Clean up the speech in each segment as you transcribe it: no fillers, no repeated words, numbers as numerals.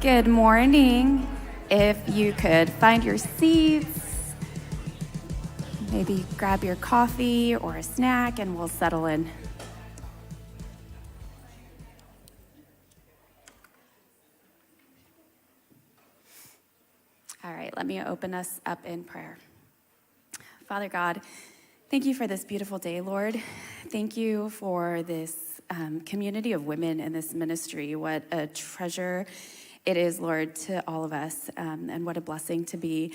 Good morning. If you could find your seats, maybe grab your coffee or a snack, and we'll settle in. All right, let me open us up in prayer. Father God, thank you for this beautiful day, Lord. Thank you for this community of women in this ministry. What a treasure it is, Lord, to all of us, and what a blessing to be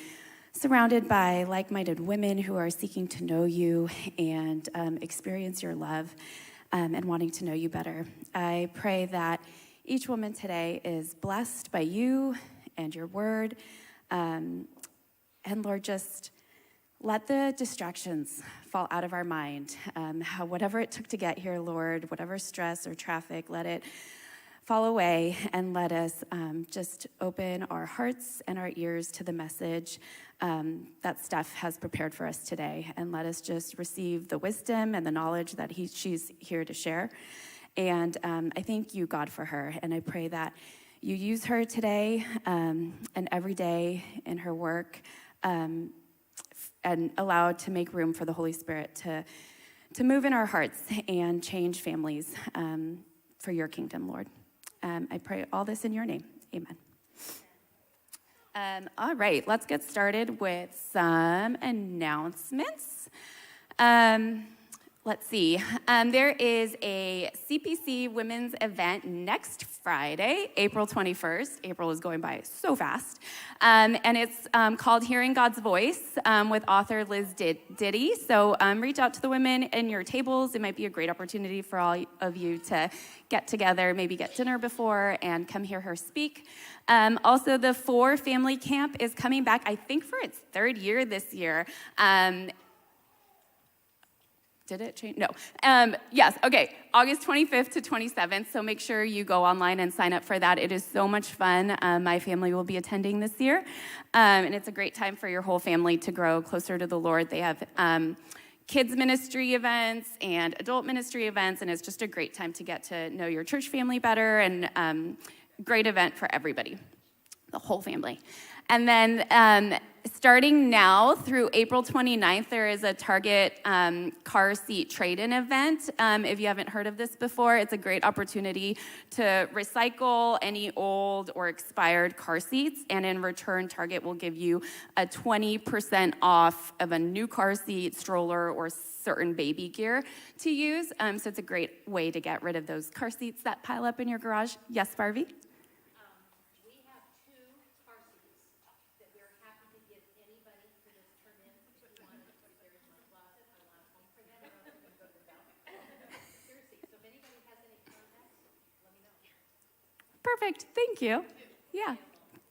surrounded by like-minded women who are seeking to know you and experience your love and wanting to know you better. I pray that each woman today is blessed by you and your word. And Lord, just let the distractions fall out of our mind. Whatever it took to get here, Lord, whatever stress or traffic, let it fall away, and let us just open our hearts and our ears to the message that Steph has prepared for us today. And let us just receive the wisdom and the knowledge that she's here to share. And I thank you, God, for her. And I pray that you use her today and every day in her work, and allow to make room for the Holy Spirit to move in our hearts and change families for your kingdom, Lord. I pray all this in your name. Amen. All right, let's get started with some announcements. Let's see. There is a CPC women's event next Friday, April 21st. April is going by so fast. And it's called Hearing God's Voice with author Liz Diddy. So reach out to the women in your tables. It might be a great opportunity for all of you to get together, maybe get dinner before, and come hear her speak. Also, the 4 Family Camp is coming back, I think, for its 3rd year this year. Did it change? No. Yes, okay. August 25th to 27th, so make sure you go online and sign up for that. It is so much fun. My family will be attending this year, and it's a great time for your whole family to grow closer to the Lord. They have kids ministry events and adult ministry events, and it's just a great time to get to know your church family better, and great event for everybody, the whole family. And then starting now through April 29th, there is a Target car seat trade-in event. If you haven't heard of this before, it's a great opportunity to recycle any old or expired car seats, and in return, Target will give you a 20% off of a new car seat, stroller, or certain baby gear to use. So it's a great way to get rid of those car seats that pile up in your garage. Yes, Barbie? Perfect, thank you. Yeah,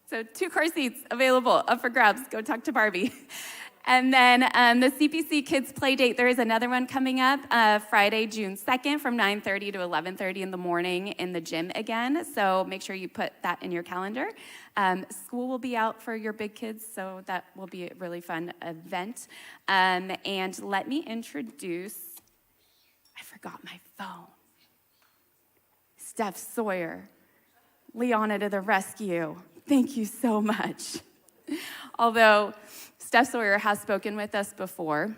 so 2 car seats available, up for grabs. Go talk to Barbie. And then the CPC Kids Play Date, there is another one coming up Friday, June 2nd from 9:30 to 11:30 in the morning in the gym again. So make sure you put that in your calendar. School will be out for your big kids, so that will be a really fun event. And let me introduce, I forgot my phone. Steph Sawyer. Liana to the rescue. Thank you so much. Although Steph Sawyer has spoken with us before,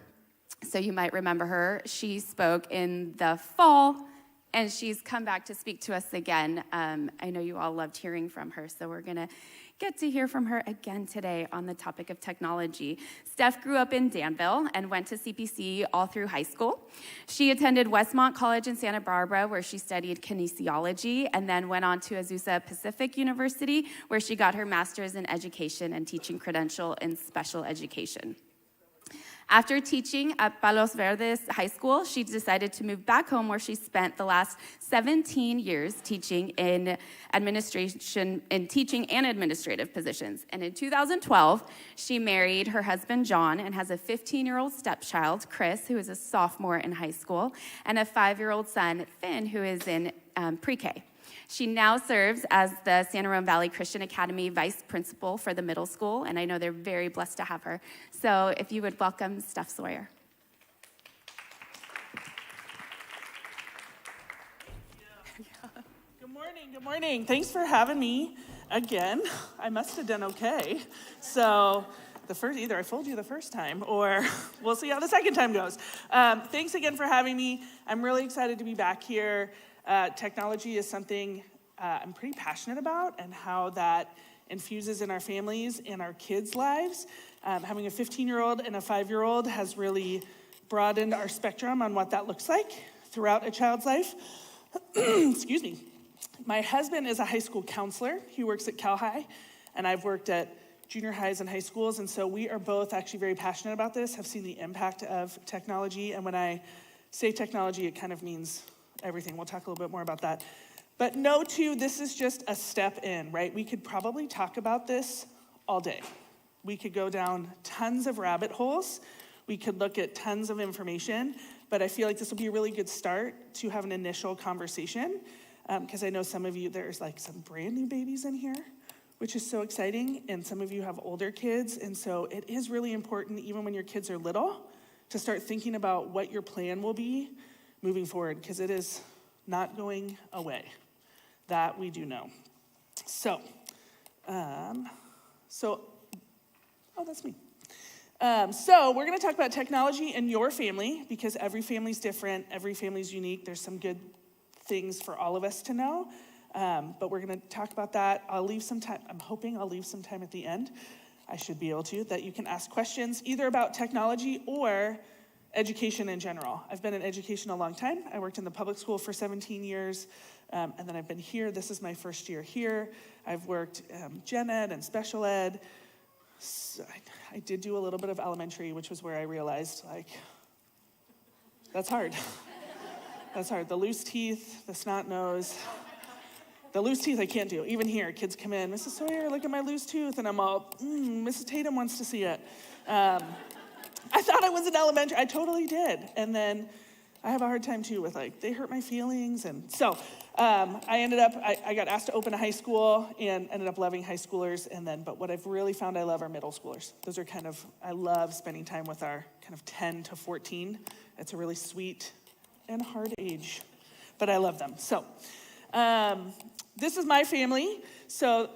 so you might remember her. She spoke in the fall, and she's come back to speak to us again. I know you all loved hearing from her, so we're going to get to hear from her again today on the topic of technology. Steph grew up in Danville and went to CPC all through high school. She attended Westmont College in Santa Barbara, where she studied kinesiology, and then went on to Azusa Pacific University, where she got her master's in education and teaching credential in special education. After teaching at Palos Verdes High School, she decided to move back home, where she spent the last 17 years teaching in teaching and administrative positions. And in 2012, she married her husband, John, and has a 15-year-old stepchild, Chris, who is a sophomore in high school, and a 5-year-old son, Finn, who is in pre-K. She now serves as the San Ramon Valley Christian Academy Vice Principal for the middle school, and I know they're very blessed to have her. So if you would welcome Steph Sawyer. Good morning. Thanks for having me. again. I must have done okay. So either I fooled you the first time or we'll see how the second time goes. Thanks again for having me. I'm really excited to be back here. Technology is something I'm pretty passionate about and how that infuses in our families and our kids' lives. Having a 15-year-old and a 5-year-old has really broadened our spectrum on what that looks like throughout a child's life. Excuse me. My husband is a high school counselor. He works at Cal High, and I've worked at junior highs and high schools, and so we are both actually very passionate about this, have seen the impact of technology, and when I say technology, it kind of means everything. We'll talk a little bit more about that. But no, too, this is just a step in, right? We could probably talk about this all day. We could go down tons of rabbit holes. We could look at tons of information, but I feel like this will be a really good start to have an initial conversation, because I know some of you, there's like some brand new babies in here, which is so exciting, and some of you have older kids, and so it is really important, even when your kids are little, to start thinking about what your plan will be moving forward, because it is not going away. That we do know. So that's me. So we're going to talk about technology in your family, because every family's different, every family's unique. There's some good things for all of us to know. But we're going to talk about that. I'll leave some time. I'm hoping I'll leave some time at the end. I should be able to, that you can ask questions either about technology or education in general. I've been in education a long time. I worked in the public school for 17 years, and then I've been here. This is my first year here. I've worked gen ed and special ed. So I did do a little bit of elementary, which was where I realized, like, that's hard. That's hard. The loose teeth, the snot nose. The loose teeth I can't do. Even here, kids come in, Mrs. Sawyer, look at my loose tooth. And I'm all, Mrs. Tatum wants to see it. I thought I was in elementary. I totally did. And then I have a hard time too with like, they hurt my feelings. And so I got asked to open a high school and ended up loving high schoolers. But what I've really found I love are middle schoolers. Those are I love spending time with our kind of 10 to 14. It's a really sweet and hard age, but I love them. So, this is my family, so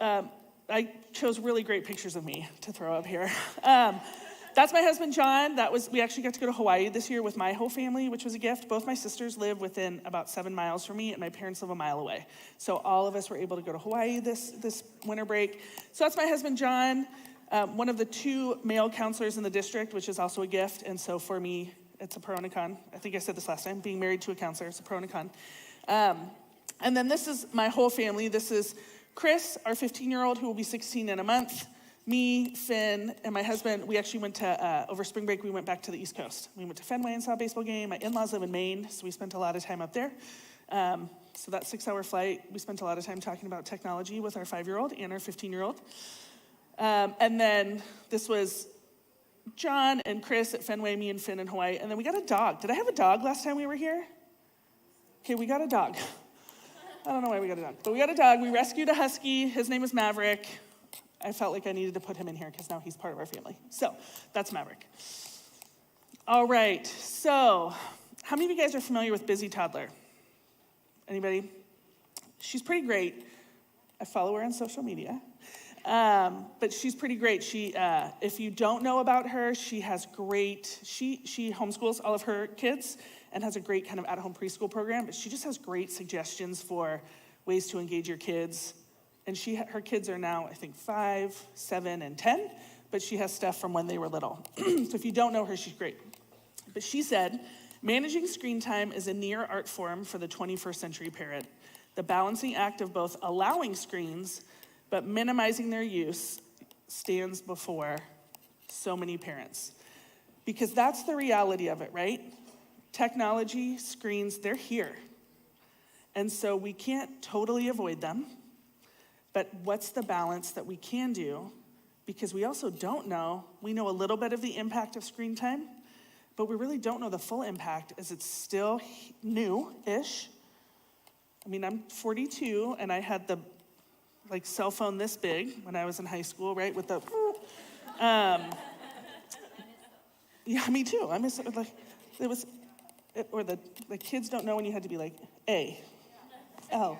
I chose really great pictures of me to throw up here. That's my husband, John. We actually got to go to Hawaii this year with my whole family, which was a gift. Both my sisters live within about 7 miles from me, and my parents live a mile away. So all of us were able to go to Hawaii this winter break. So that's my husband, John, one of the 2 male counselors in the district, which is also a gift. And so for me, it's a pro and a con. I think I said this last time. Being married to a counselor is a pro and a con. And then this is my whole family. This is Chris, our 15-year-old, who will be 16 in a month. Me, Finn, and my husband. We actually went to, over spring break, we went back to the East Coast. We went to Fenway and saw a baseball game. My in-laws live in Maine, so we spent a lot of time up there. So that 6-hour flight, we spent a lot of time talking about technology with our 5-year-old and our 15-year-old. And then this was John and Chris at Fenway, me and Finn in Hawaii. And then we got a dog. Did I have a dog last time we were here? Okay, we got a dog. I don't know why we got a dog, but we got a dog. We rescued a husky. His name is Maverick. I felt like I needed to put him in here because now he's part of our family. So that's Maverick. All right, so how many of you guys are familiar with Busy Toddler? Anybody? She's pretty great. I follow her on social media. But she's pretty great. She, if you don't know about her, she homeschools all of her kids and has a great kind of at-home preschool program, but she just has great suggestions for ways to engage your kids. And her kids are now, I think, 5, 7, and 10, but she has stuff from when they were little. So if you don't know her, she's great. But she said, managing screen time is a near art form for the 21st century parent. The balancing act of both allowing screens but minimizing their use stands before so many parents. Because that's the reality of it, right? Technology, screens, they're here. And so we can't totally avoid them. But what's the balance that we can do? Because we also don't know. We know a little bit of the impact of screen time, but we really don't know the full impact as it's still new-ish. I mean, I'm 42, and I had the cell phone this big when I was in high school, right? With the, yeah, me too. I miss the kids don't know when you had to be like A, L.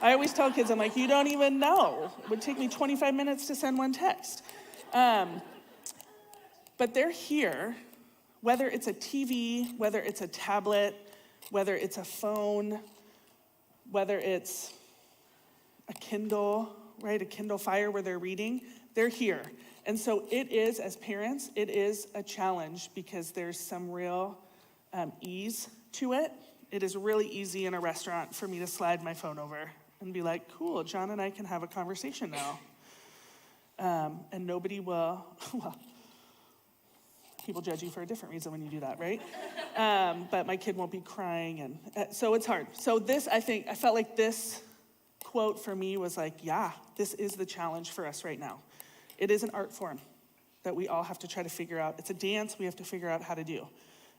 I always tell kids, I'm like, you don't even know. It would take me 25 minutes to send one text. But they're here, whether it's a TV, whether it's a tablet, whether it's a phone, whether it's a Kindle, right? A Kindle Fire where they're reading, they're here. And so it is, as parents, it is a challenge because there's some real ease to it. It is really easy in a restaurant for me to slide my phone over and be like, cool, John and I can have a conversation now. And nobody will, well, people judge you for a different reason when you do that, right? But my kid won't be crying, and so it's hard. So this, I felt like this quote for me was like, yeah, this is the challenge for us right now. It is an art form that we all have to try to figure out. It's a dance we have to figure out how to do.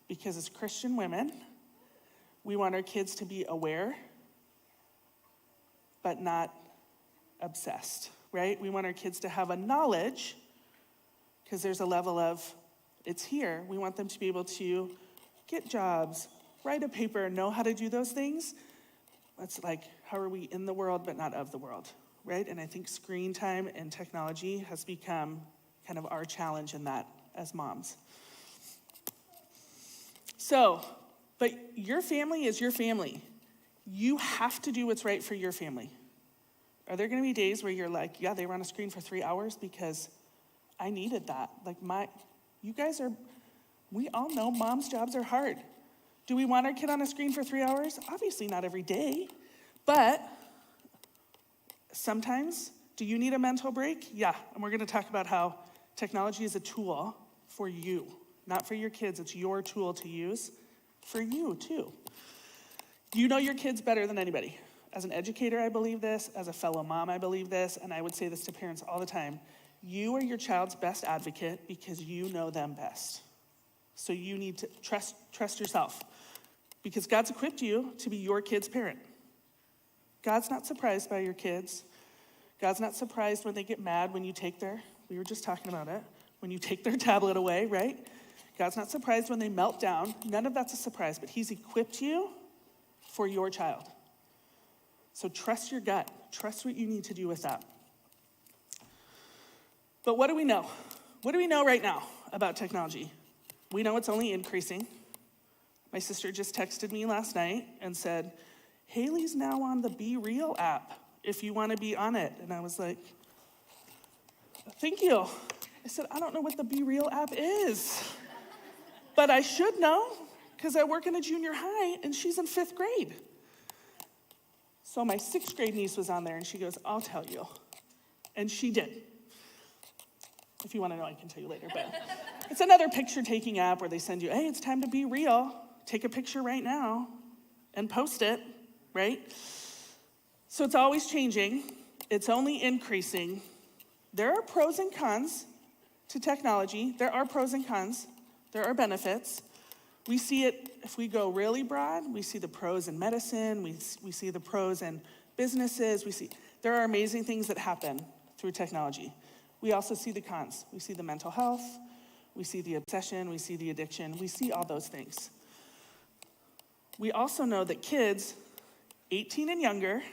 Because as Christian women, we want our kids to be aware, but not obsessed, right? We want our kids to have a knowledge, because there's a level of, it's here. We want them to be able to get jobs, write a paper, know how to do those things. That's like, how are we in the world but not of the world, right? And I think screen time and technology has become kind of our challenge in that as moms. So, but your family is your family. You have to do what's right for your family. Are there going to be days where you're like, yeah, they were on a screen for 3 hours because I needed that? Like you guys are, we all know mom's jobs are hard. Do we want our kid on a screen for 3 hours? Obviously not every day, but sometimes. Do you need a mental break? Yeah, and we're going to talk about how technology is a tool for you, not for your kids. It's your tool to use for you too. You know your kids better than anybody. As an educator, I believe this. As a fellow mom, I believe this. And I would say this to parents all the time. You are your child's best advocate because you know them best. So you need to trust yourself, because God's equipped you to be your kid's parent. God's not surprised by your kids. God's not surprised when they get mad when you we were just talking about it, when you take their tablet away, right? God's not surprised when they melt down. None of that's a surprise, but he's equipped you for your child. So trust your gut. Trust what you need to do with that. But what do we know? What do we know right now about technology? We know it's only increasing. My sister just texted me last night and said, Haley's now on the Be Real app if you want to be on it. And I was like, thank you. I said, I don't know what the Be Real app is, but I should know because I work in a junior high and she's in 5th grade. So my 6th grade niece was on there and she goes, I'll tell you. And she did. If you want to know, I can tell you later, but it's another picture taking app where they send you, hey, it's time to be real. Take a picture right now and post it, right? So it's always changing. It's only increasing. There are pros and cons to technology. There are pros and cons. There are benefits. We see it, if we go really broad, we see the pros in medicine. We see the pros in businesses. There are amazing things that happen through technology. We also see the cons. We see the mental health. We see the obsession. We see the addiction. We see all those things. We also know that kids, 18 and younger,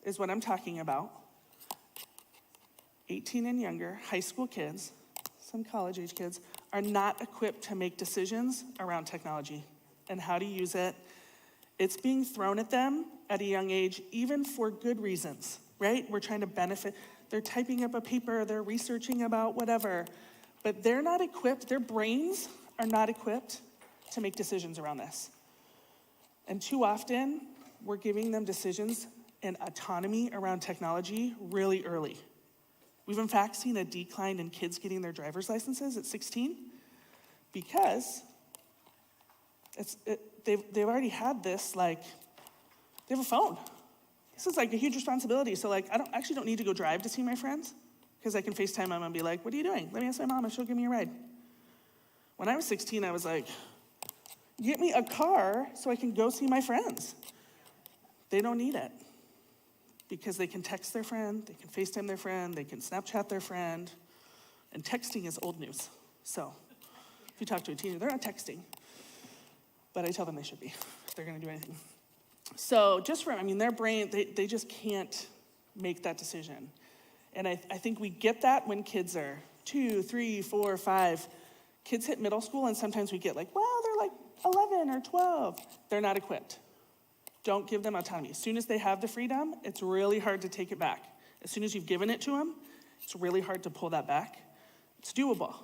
is what I'm talking about. 18 and younger, high school kids, some college-age kids, are not equipped to make decisions around technology and how to use it. It's being thrown at them at a young age, even for good reasons, right? We're trying to benefit. They're typing up a paper, they're researching about whatever, but they're not equipped, their brains are not equipped to make decisions around this. And too often, we're giving them decisions and autonomy around technology really early. We've in fact seen a decline in kids getting their driver's licenses at 16 because they've already had this, they have a phone. This is a huge responsibility. So I don't need to go drive to see my friends because I can FaceTime them and be like, what are you doing? Let me ask my mom and she'll give me a ride. When I was 16, I was like, get me a car so I can go see my friends. They don't need it because they can text their friend, they can FaceTime their friend, they can Snapchat their friend, and texting is old news. So if you talk to a teenager, they're not texting, but I tell them they should be if they're gonna do anything. So their brain, they just can't make that decision. And I think we get that when kids are 2, 3, 4, 5. Kids hit middle school, and sometimes we get like, well, they're like 11 or 12. They're not equipped. Don't give them autonomy. As soon as they have the freedom, it's really hard to take it back. As soon as you've given it to them, it's really hard to pull that back. It's doable,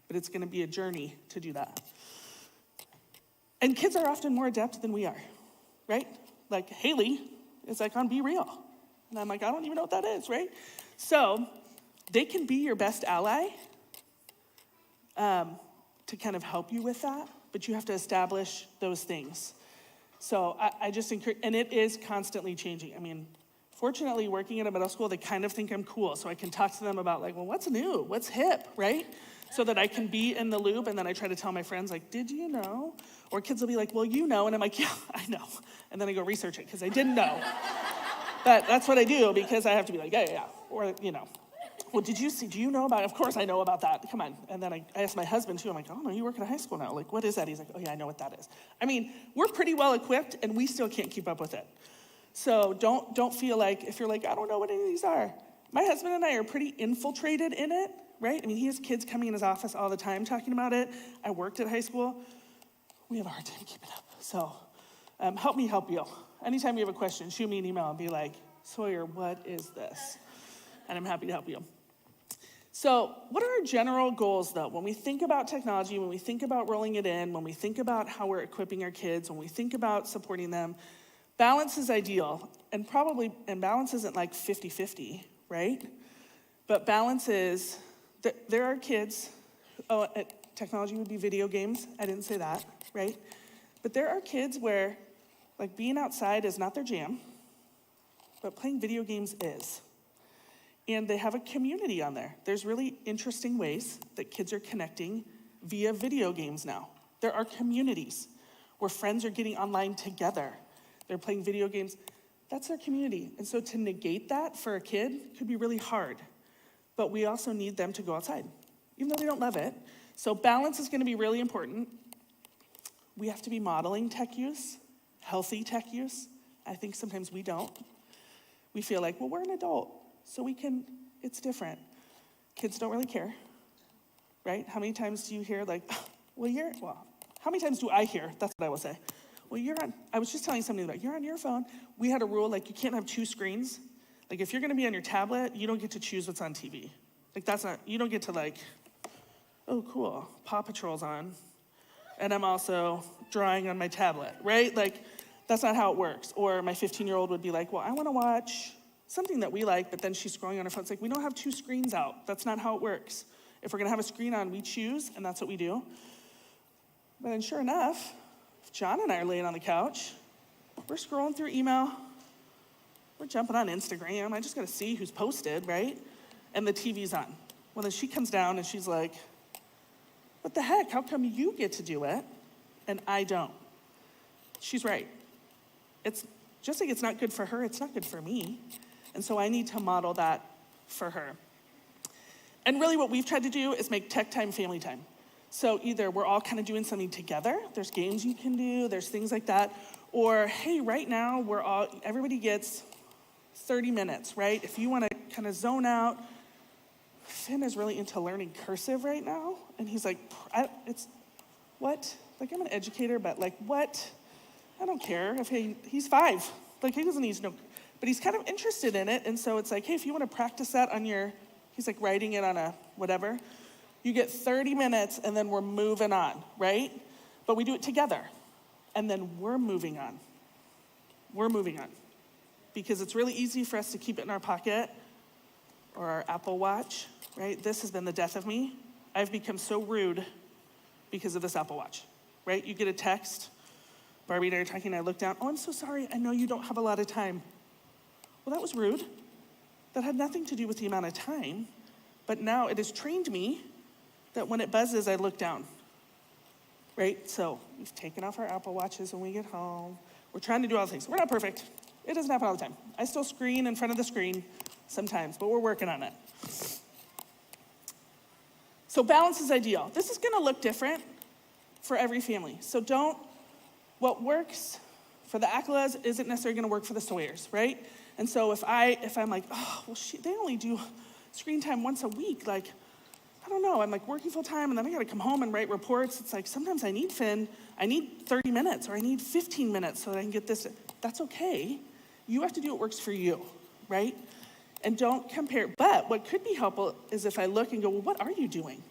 but it's going to be a journey to do that. And kids are often more adept than we are, right? Like Haley is like on Be Real. And I'm like, I don't even know what that is, right? So they can be your best ally to kind of help you with that, but you have to establish those things. So I just encourage, and it is constantly changing. I mean, fortunately, working at a middle school, they kind of think I'm cool, so I can talk to them about like, well, what's new? What's hip, right? So that I can be in the loop, and then I try to tell my friends, like, did you know? Or kids will be like, well, you know, and I'm like, yeah, I know. And then I go research it, because I didn't know. But that's what I do, because I have to be like, yeah. Or, well, do you know about it? Of course I know about that, come on. And then I asked my husband too, I'm like, oh no, you work at a high school now. Like, what is that? He's like, oh yeah, I know what that is. I mean, we're pretty well equipped, and we still can't keep up with it. So don't feel like, if you're like, I don't know what any of these are. My husband and I are pretty infiltrated in it, right? I mean, he has kids coming in his office all the time talking about it. I worked at high school. We have a hard time keeping up. So help me help you. Anytime you have a question, shoot me an email and be like, Sawyer, what is this? And I'm happy to help you. So what are our general goals, though? When we think about technology, when we think about rolling it in, when we think about how we're equipping our kids, when we think about supporting them, balance is ideal. And balance isn't like 50-50, right? But balance is, there are kids, technology would be video games. I didn't say that, right? But there are kids where, like, being outside is not their jam, but playing video games is. And they have a community on there. There's really interesting ways that kids are connecting via video games now. There are communities where friends are getting online together. They're playing video games. That's their community. And so to negate that for a kid could be really hard. But we also need them to go outside, even though they don't love it. So balance is going to be really important. We have to be modeling tech use, healthy tech use. I think sometimes we don't. We feel like, well, we're an adult, so it's different. Kids don't really care, right? How many times do you hear like, how many times do I hear, that's what I will say. Well, I was just telling somebody about, you're on your phone. We had a rule, like you can't have 2 screens. Like if you're gonna be on your tablet, you don't get to choose what's on TV. Like you don't get to like, oh cool, Paw Patrol's on. And I'm also drawing on my tablet, right? Like that's not how it works. Or my 15-year-old would be like, well, I wanna watch something that we like, but then she's scrolling on her phone. It's like, we don't have 2 screens out. That's not how it works. If we're gonna have a screen on, we choose, and that's what we do. But then sure enough, if John and I are laying on the couch, we're scrolling through email, we're jumping on Instagram, I just gotta see who's posted, right? And the TV's on. Well, then she comes down and she's like, what the heck, how come you get to do it and I don't? She's right. It's just like it's not good for her, it's not good for me. And so I need to model that for her. And really what we've tried to do is make tech time family time. So either we're all kind of doing something together, there's games you can do, there's things like that, or hey, right now everybody gets 30 minutes, right? If you want to kind of zone out, Finn is really into learning cursive right now, and he's like, what? Like I'm an educator, but like what? I don't care if he's 5, like he doesn't need to know, but he's kind of interested in it, and so it's like, hey, if you want to practice that on he's like writing it on a whatever, you get 30 minutes and then we're moving on, right? But we do it together, and then we're moving on. We're moving on. Because it's really easy for us to keep it in our pocket or our Apple Watch, right? This has been the death of me. I've become so rude because of this Apple Watch, right? You get a text, Barbie and I are talking, and I look down, oh, I'm so sorry, I know you don't have a lot of time. Well, that was rude. That had nothing to do with the amount of time, but now it has trained me that when it buzzes, I look down, right? So we've taken off our Apple Watches when we get home. We're trying to do all the things. We're not perfect. It doesn't happen all the time. I still screen in front of the screen sometimes, but we're working on it. So balance is ideal. This is gonna look different for every family. So what works for the Aquilas isn't necessarily going to work for the Sawyers, right? And so if I'm like, oh, well, they only do screen time once a week, like, I don't know, I'm like working full time and then I got to come home and write reports. It's like sometimes I need 30 minutes or I need 15 minutes so that I can get this. That's okay. You have to do what works for you, right? And don't compare. But what could be helpful is if I look and go, well, what are you doing?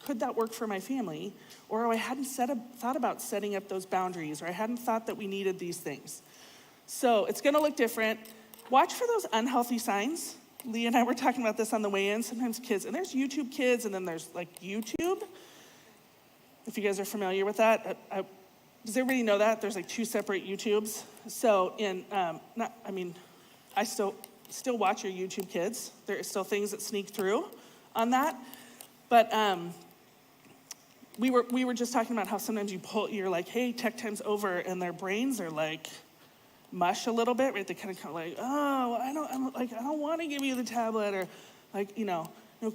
Could that work for my family? Or I hadn't thought about setting up those boundaries, or I hadn't thought that we needed these things. So it's going to look different. Watch for those unhealthy signs. Lee and I were talking about this on the way in. Sometimes kids, and there's YouTube Kids, and then there's like YouTube. If you guys are familiar with that, does everybody know that? There's like 2 separate YouTubes. So I still watch your YouTube Kids. There are still things that sneak through on that. But we were just talking about how sometimes you're like, hey, tech time's over, and their brains are like mush a little bit, right? They kind of like, oh, I don't want to give you the tablet, or like,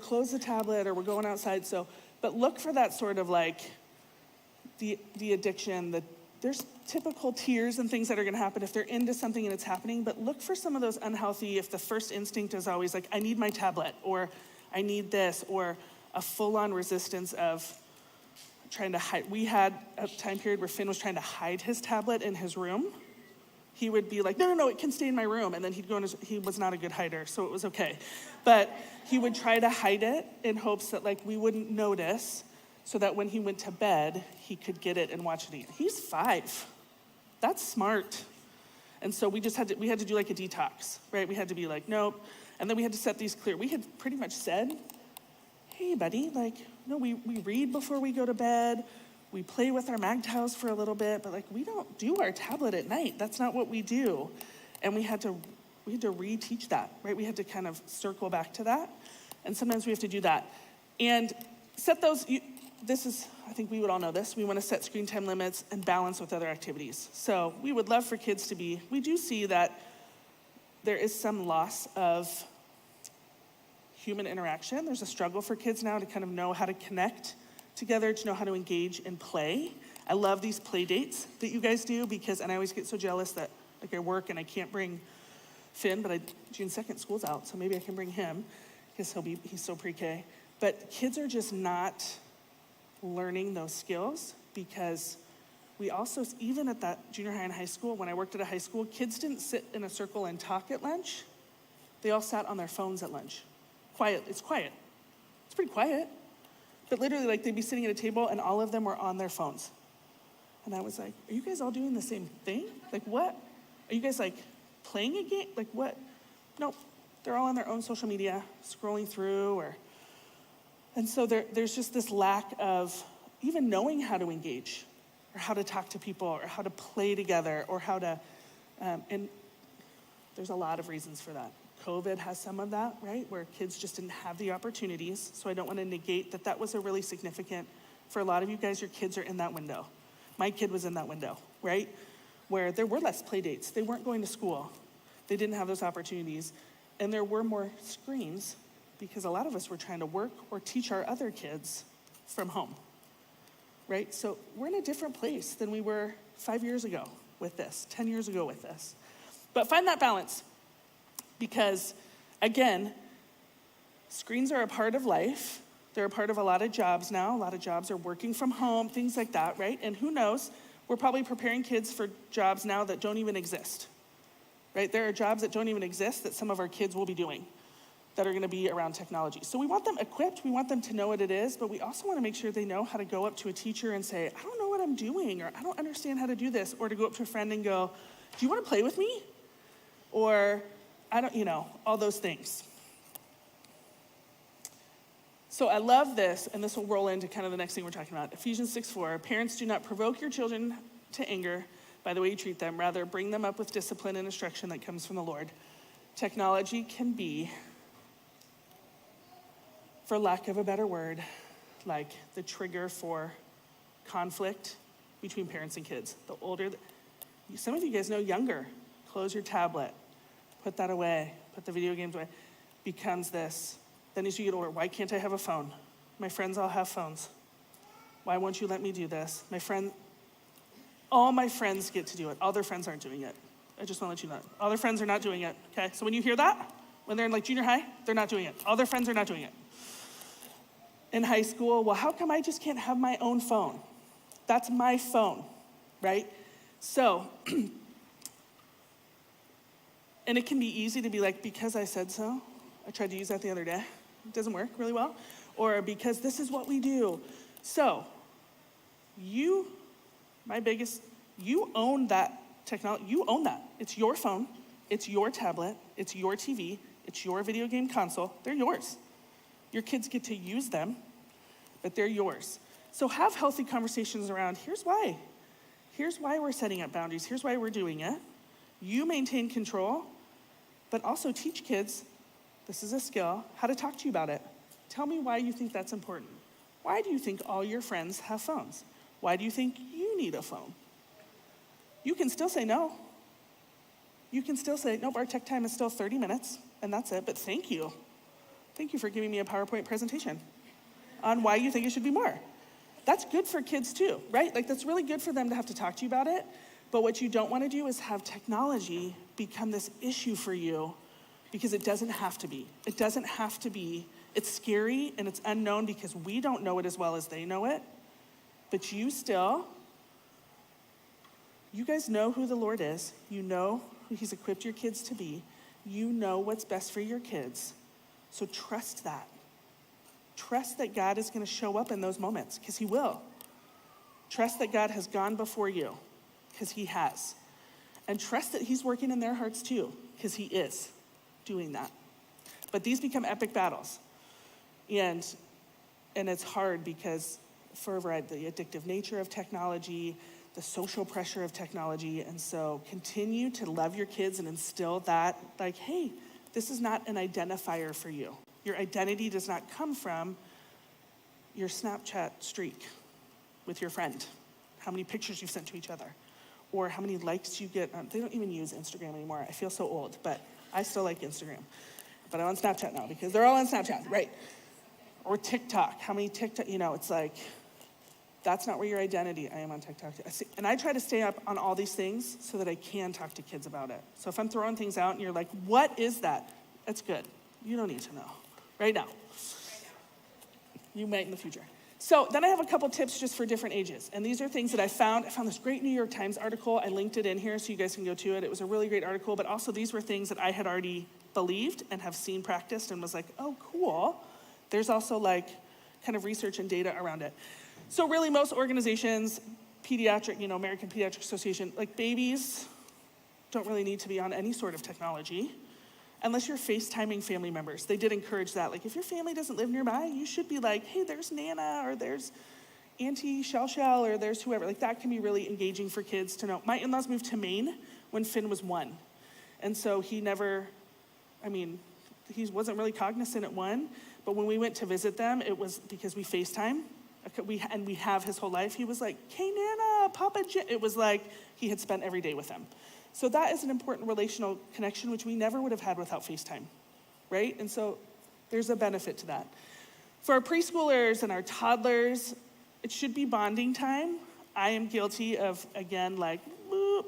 close the tablet, or we're going outside. So, but look for that sort of like the addiction. There's typical tears and things that are going to happen if they're into something and it's happening. But look for some of those unhealthy. If the first instinct is always like, I need my tablet, or I need this, or a full-on resistance of trying to hide. We had a time period where Finn was trying to hide his tablet in his room. He would be like, no, it can stay in my room. And then he'd go he was not a good hider, so it was okay. But he would try to hide it in hopes that like we wouldn't notice, so that when he went to bed, he could get it and watch it again. He's 5. That's smart. And so we had to do like a detox, right? We had to be like, nope. And then we had to set these clear. We had pretty much said, hey, buddy, like, no, we read before we go to bed. We play with our mag tiles for a little bit, but like we don't do our tablet at night. That's not what we do. And we had to reteach that, right? We had to kind of circle back to that. And sometimes we have to do that. And set those, I think we would all know this. We want to set screen time limits and balance with other activities. So we would love for kids we do see that there is some loss of human interaction. There's a struggle for kids now to kind of know how to connect together, to know how to engage in play. I love these play dates that you guys do and I always get so jealous that like I work and I can't bring Finn, but June 2nd, school's out, so maybe I can bring him because he's so pre-K. But kids are just not learning those skills because we also, even at that junior high and high school, when I worked at a high school, kids didn't sit in a circle and talk at lunch. They all sat on their phones at lunch. Quiet. It's pretty quiet. But literally, like, they'd be sitting at a table and all of them were on their phones. And I was like, are you guys all doing the same thing? Like, what? Are you guys, like, playing a game? Like, what? Nope. They're all on their own social media, scrolling through, and so there's just this lack of even knowing how to engage or how to talk to people or how to play together or how to, and there's a lot of reasons for that. COVID has some of that, right? Where kids just didn't have the opportunities. So I don't want to negate that was a really significant, for a lot of you guys, your kids are in that window. My kid was in that window, right? Where there were less play dates. They weren't going to school. They didn't have those opportunities. And there were more screens because a lot of us were trying to work or teach our other kids from home, right? So we're in a different place than we were 5 years ago with this, 10 years ago with this. But find that balance because, again, screens are a part of life. They're a part of a lot of jobs now. A lot of jobs are working from home, things like that, right? And who knows, we're probably preparing kids for jobs now that don't even exist, right? There are jobs that don't even exist that some of our kids will be doing that are gonna be around technology. So we want them equipped, we want them to know what it is, but we also wanna make sure they know how to go up to a teacher and say, I don't know what I'm doing, or I don't understand how to do this, or to go up to a friend and go, do you wanna play with me? Or, I don't, all those things. So I love this, and this will roll into kind of the next thing we're talking about. Ephesians 6:4, parents, do not provoke your children to anger by the way you treat them. Rather, bring them up with discipline and instruction that comes from the Lord. Technology can be, for lack of a better word, like the trigger for conflict between parents and kids. The older, some of you guys know younger, close your tablet, put that away, put the video games away, becomes this. Then as you get older, why can't I have a phone? My friends all have phones. Why won't you let me do this? My friend, All my friends get to do it. All their friends aren't doing it. I just want to let you know. All their friends are not doing it, okay? So when you hear that, when they're in like junior high, they're not doing it. All their friends are not doing it. In high school, well, how come I just can't have my own phone? That's my phone, right? So, and it can be easy to be like, because I said so. I tried to use that the other day. It doesn't work really well. Or because this is what we do. So, you own that technology. You own that. It's your phone. It's your tablet. It's your TV. It's your video game console. They're yours. Your kids get to use them, but they're yours. So have healthy conversations around, here's why. Here's why we're setting up boundaries. Here's why we're doing it. You maintain control, but also teach kids, this is a skill, how to talk to you about it. Tell me why you think that's important. Why do you think all your friends have phones? Why do you think you need a phone? You can still say no. You can still say, nope, our tech time is still 30 minutes, and that's it, but thank you. Thank you for giving me a PowerPoint presentation on why you think it should be more. That's good for kids too, right? Like that's really good for them to have to talk to you about it, but what you don't want to do is have technology become this issue for you because it doesn't have to be. It doesn't have to be. It's scary and it's unknown because we don't know it as well as they know it, but you guys know who the Lord is. You know who he's equipped your kids to be. You know what's best for your kids. So trust that. Trust that God is going to show up in those moments, because he will. Trust that God has gone before you, because he has. And trust that he's working in their hearts too, because he is doing that. But these become epic battles. And it's hard because for a variety, the addictive nature of technology, the social pressure of technology. And so continue to love your kids and instill that, like, hey, this is not an identifier for you. Your identity does not come from your Snapchat streak with your friend, how many pictures you've sent to each other, or how many likes you get. They don't even use Instagram anymore. I feel so old, but I still like Instagram. But I'm on Snapchat now because they're all on Snapchat, right? Or TikTok, how many TikTok, it's like, that's not where your identity, I am on TikTok. And I try to stay up on all these things so that I can talk to kids about it. So if I'm throwing things out and you're like, what is that? That's good. You don't need to know. Right now. You might in the future. So then I have a couple tips just for different ages. And these are things that I found. I found this great New York Times article. I linked it in here so you guys can go to it. It was a really great article, but also these were things that I had already believed and have seen practiced and was like, oh, cool. There's also like kind of research and data around it. So really most organizations, American Pediatric Association, like babies don't really need to be on any sort of technology unless you're FaceTiming family members. They did encourage that. Like if your family doesn't live nearby, you should be like, hey, there's Nana, or there's Auntie Shell, or there's whoever. Like that can be really engaging for kids to know. My in-laws moved to Maine when Finn was 1. And so he wasn't really cognizant at 1, but when we went to visit them, it was because we FaceTime. We have his whole life. He was like, hey, Nana, Papa Jim. It was like he had spent every day with them. So that is an important relational connection, which we never would have had without FaceTime, right? And so there's a benefit to that. For our preschoolers and our toddlers, it should be bonding time. I am guilty of, again, like, boop,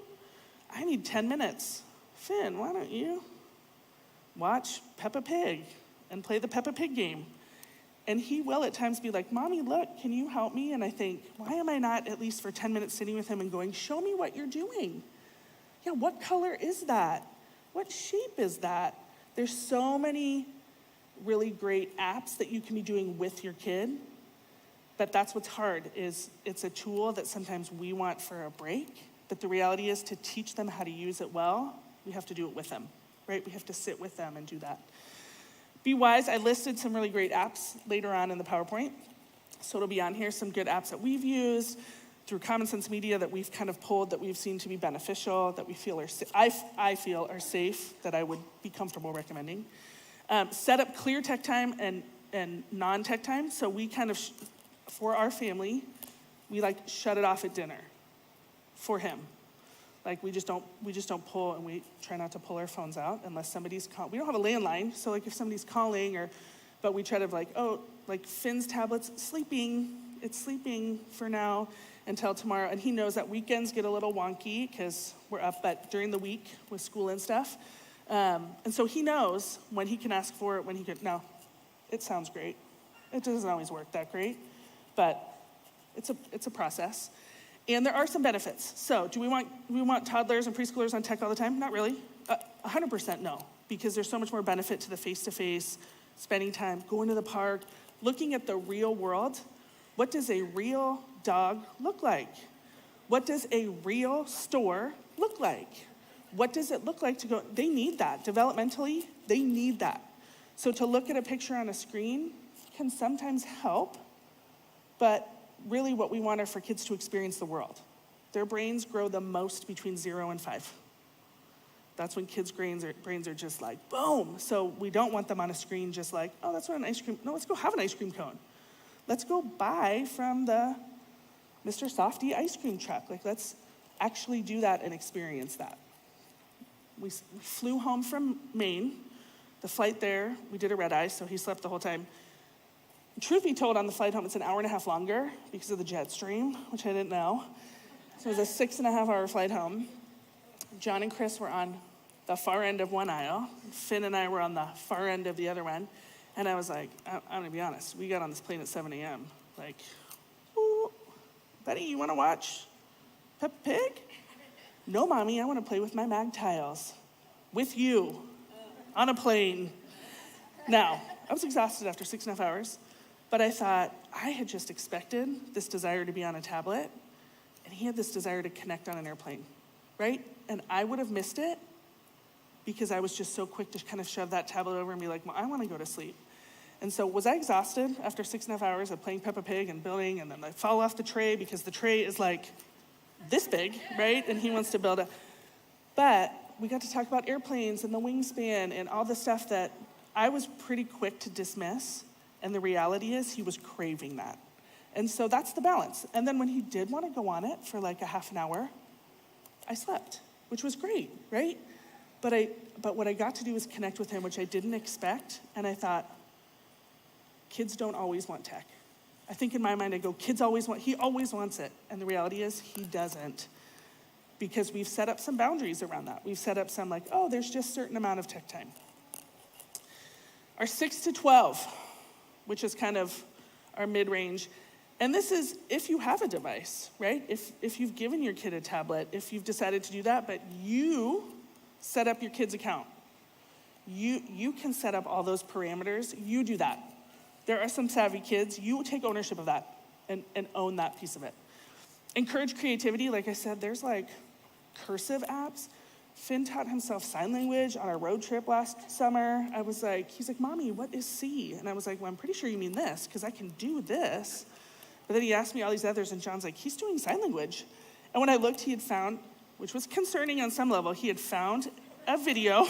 I need 10 minutes. Finn, why don't you watch Peppa Pig and play the Peppa Pig game? And he will at times be like, Mommy, look, can you help me? And I think, why am I not at least for 10 minutes sitting with him and going, show me what you're doing? Yeah, what color is that? What shape is that? There's so many really great apps that you can be doing with your kid, but that's what's hard, is it's a tool that sometimes we want for a break, but the reality is to teach them how to use it well, we have to do it with them, right? We have to sit with them and do that. Be wise, I listed some really great apps later on in the PowerPoint, so it'll be on here, some good apps that we've used, through Common Sense Media that we've kind of pulled, that we've seen to be beneficial, that we feel I feel are safe, that I would be comfortable recommending. Set up clear tech time and non-tech time. So we kind of, for our family, we like shut it off at dinner for him. Like we just don't pull, and we try not to pull our phones out unless somebody's calling. We don't have a landline, so like if somebody's calling, but we try to like Finn's tablet's sleeping, it's sleeping for now. until tomorrow. And he knows that weekends get a little wonky because we're up but during the week with school and stuff. And so he knows when he can ask for it, when he can. Now, it sounds great. It doesn't always work that great, but it's a process. And there are some benefits. So do we want toddlers and preschoolers on tech all the time? Not really. 100% no, because there's so much more benefit to the face-to-face, spending time, going to the park, looking at the real world. What does a real dog look like? What does a real store look like? What does it look like to go? They need that. Developmentally, they need that. So to look at a picture on a screen can sometimes help, but really what we want are for kids to experience the world. Their brains grow the most between 0 and 5. That's when kids' brains are just like, boom. So we don't want them on a screen just like, oh, that's what an ice cream, no, let's go have an ice cream cone. Let's go buy from the Mr. Softy ice cream truck. Like, let's actually do that and experience that. We flew home from Maine. The flight there, we did a red eye, so he slept the whole time. Truth be told, on the flight home, it's an hour and a half longer because of the jet stream, which I didn't know. So it was a 6.5-hour flight home. John and Chris were on the far end of one aisle. Finn and I were on the far end of the other one. And I was like, I'm gonna be honest, we got on this plane at 7 a.m. Like, ooh, buddy, you wanna watch Peppa Pig? No, Mommy, I wanna play with my mag tiles. With you, on a plane. Now, I was exhausted after 6.5 hours, but I thought, I had just expected this desire to be on a tablet, and he had this desire to connect on an airplane, right? And I would have missed it because I was just so quick to kind of shove that tablet over and be like, well, I wanna go to sleep. And so was I exhausted after 6.5 hours of playing Peppa Pig and building, and then I fall off the tray because the tray is like this big, right? And he wants to build a, but we got to talk about airplanes and the wingspan and all the stuff that I was pretty quick to dismiss. And the reality is he was craving that. And so that's the balance. And then when he did want to go on it for like a half an hour, I slept, which was great, right? But what I got to do was connect with him, which I didn't expect. And I thought, kids don't always want tech. I think in my mind, I go, he always wants it. And the reality is he doesn't. Because we've set up some boundaries around that. We've set up some like, oh, there's just a certain amount of tech time. Our 6 to 12, which is kind of our mid-range. And this is if you have a device, right? If you've given your kid a tablet, if you've decided to do that, but you set up your kid's account. You can set up all those parameters. You do that. There are some savvy kids. You take ownership of that and own that piece of it. Encourage creativity. Like I said, there's like cursive apps. Finn taught himself sign language on our road trip last summer. He's like, Mommy, what is C? And I was like, well, I'm pretty sure you mean this, because I can do this. But then he asked me all these others, and John's like, he's doing sign language. And when I looked, he had found, which was concerning on some level, he had found a video,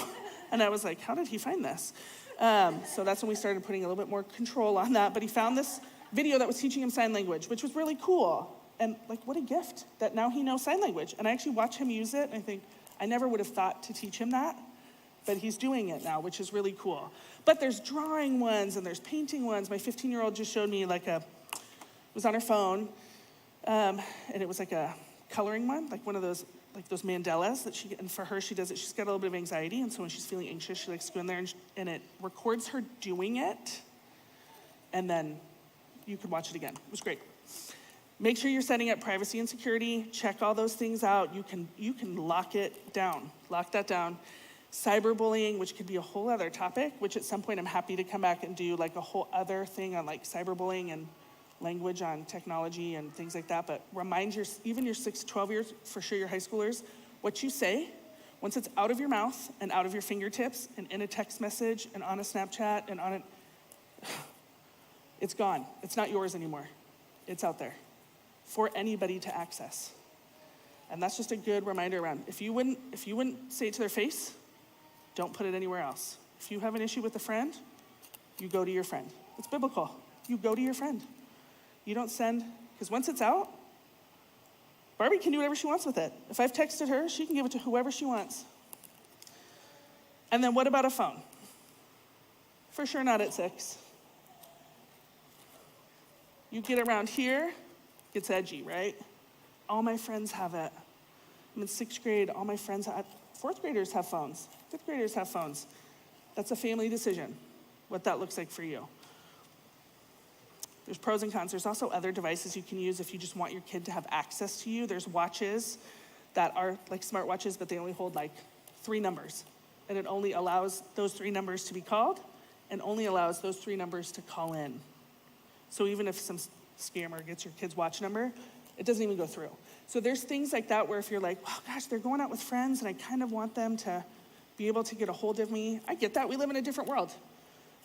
and I was like, how did he find this? So that's when we started putting a little bit more control on that. But he found this video that was teaching him sign language, which was really cool. And like, what a gift that now he knows sign language. And I actually watch him use it, and I think, I never would have thought to teach him that, but he's doing it now, which is really cool. But there's drawing ones and there's painting ones. My 15-year-old just showed me it was on her phone, and it was like a coloring one, like one of those, like those mandalas that and for her, she does it, she's got a little bit of anxiety, and so when she's feeling anxious, she likes to go in there and it records her doing it, and then you could watch it again. It was great. Make sure you're setting up privacy and security. Check all those things out. You can lock it down. Lock that down. Cyberbullying, which could be a whole other topic, which at some point I'm happy to come back and do like a whole other thing on like cyberbullying and language on technology and things like that. But remind even your 6 to 12 years, for sure your high schoolers, what you say, once it's out of your mouth and out of your fingertips and in a text message and on a Snapchat and on it, it's gone. It's not yours anymore. It's out there for anybody to access. And that's just a good reminder around. If you wouldn't say it to their face, don't put it anywhere else. If you have an issue with a friend, you go to your friend. It's biblical. You go to your friend. You don't send, because once it's out, Barbie can do whatever she wants with it. If I've texted her, she can give it to whoever she wants. And then what about a phone? For sure not at 6. You get around here, it's edgy, right? All my friends have it. I'm in 6th grade, all my friends have, 4th graders have phones, 5th graders have phones. That's a family decision, what that looks like for you. There's pros and cons. There's also other devices you can use if you just want your kid to have access to you. There's watches that are like smartwatches, but they only hold like 3 numbers. And it only allows those 3 numbers to be called and only allows those 3 numbers to call in. So even if some scammer gets your kid's watch number, it doesn't even go through. So there's things like that where if you're like, oh gosh, they're going out with friends and I kind of want them to be able to get a hold of me. I get that. We live in a different world.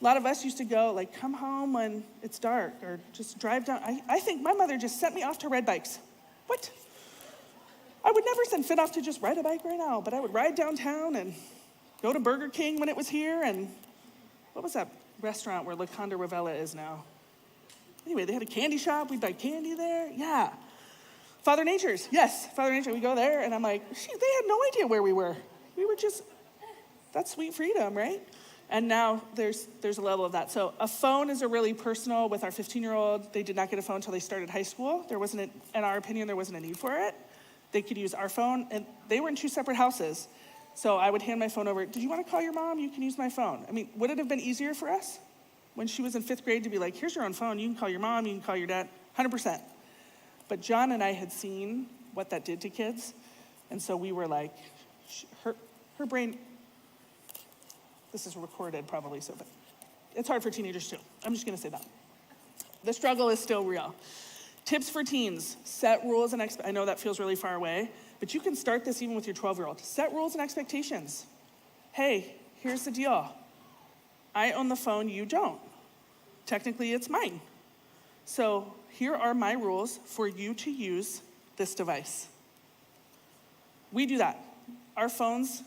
A lot of us used to go like, come home when it's dark or just drive down. I think my mother just sent me off to ride bikes. What? I would never send Finn off to just ride a bike right now, but I would ride downtown and go to Burger King when it was here. And what was that restaurant where La Conda Ravella is now? Anyway, they had a candy shop. We'd buy candy there. Yeah. Father Nature's. Yes, Father Nature. We go there, and I'm like, they had no idea where we were. We were just, that's sweet freedom, right? And now there's a level of that. So a phone is a really personal, with our 15-year-old, they did not get a phone until they started high school. There wasn't, in our opinion, there wasn't a need for it. They could use our phone, and they were in 2 separate houses. So I would hand my phone over. Did you want to call your mom? You can use my phone. I mean, would it have been easier for us when she was in 5th grade to be like, here's your own phone. You can call your mom. You can call your dad. 100%. But John and I had seen what that did to kids. And so we were like, her brain, this is recorded probably, so but it's hard for teenagers too. I'm just gonna say that. The struggle is still real. Tips for teens, set rules and I know that feels really far away, but you can start this even with your 12-year-old. Set rules and expectations. Hey, here's the deal. I own the phone, you don't. Technically, it's mine. So here are my rules for you to use this device. We do that. Our phones,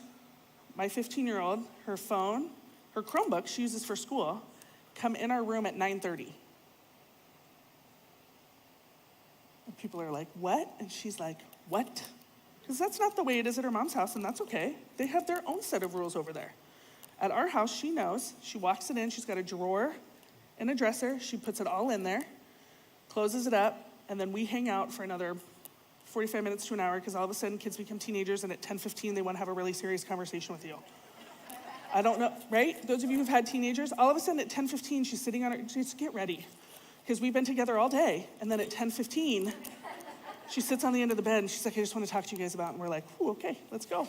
my 15-year-old, her phone, her Chromebook she uses for school, come in our room at 9:30. And people are like, what? And she's like, what? Because that's not the way it is at her mom's house, and that's okay. They have their own set of rules over there. At our house, she knows. She walks it in. She's got a drawer and a dresser. She puts it all in there, closes it up, and then we hang out for another 45 minutes to an hour because all of a sudden kids become teenagers and at 10:15 they want to have a really serious conversation with you. I don't know, right? Those of you who've had teenagers, all of a sudden at 10:15 she's sitting on her, she's get ready because we've been together all day, and then at 10:15 she sits on the end of the bed and she's like, I just want to talk to you guys about it. And we're like, ooh, okay, let's go.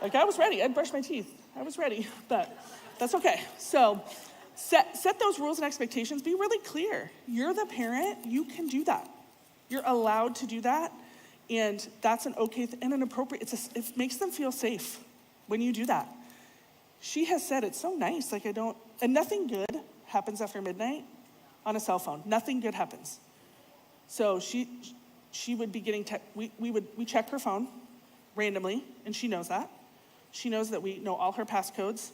Like I was ready, I'd brushed my teeth. I was ready, but that's okay. So set those rules and expectations. Be really clear. You're the parent, you can do that. You're allowed to do that, and that's an okay and an appropriate, it makes them feel safe when you do that. She has said it's so nice, like and nothing good happens after midnight on a cell phone. Nothing good happens. So she would be getting, we check her phone randomly, and she knows that. She knows that we know all her passcodes.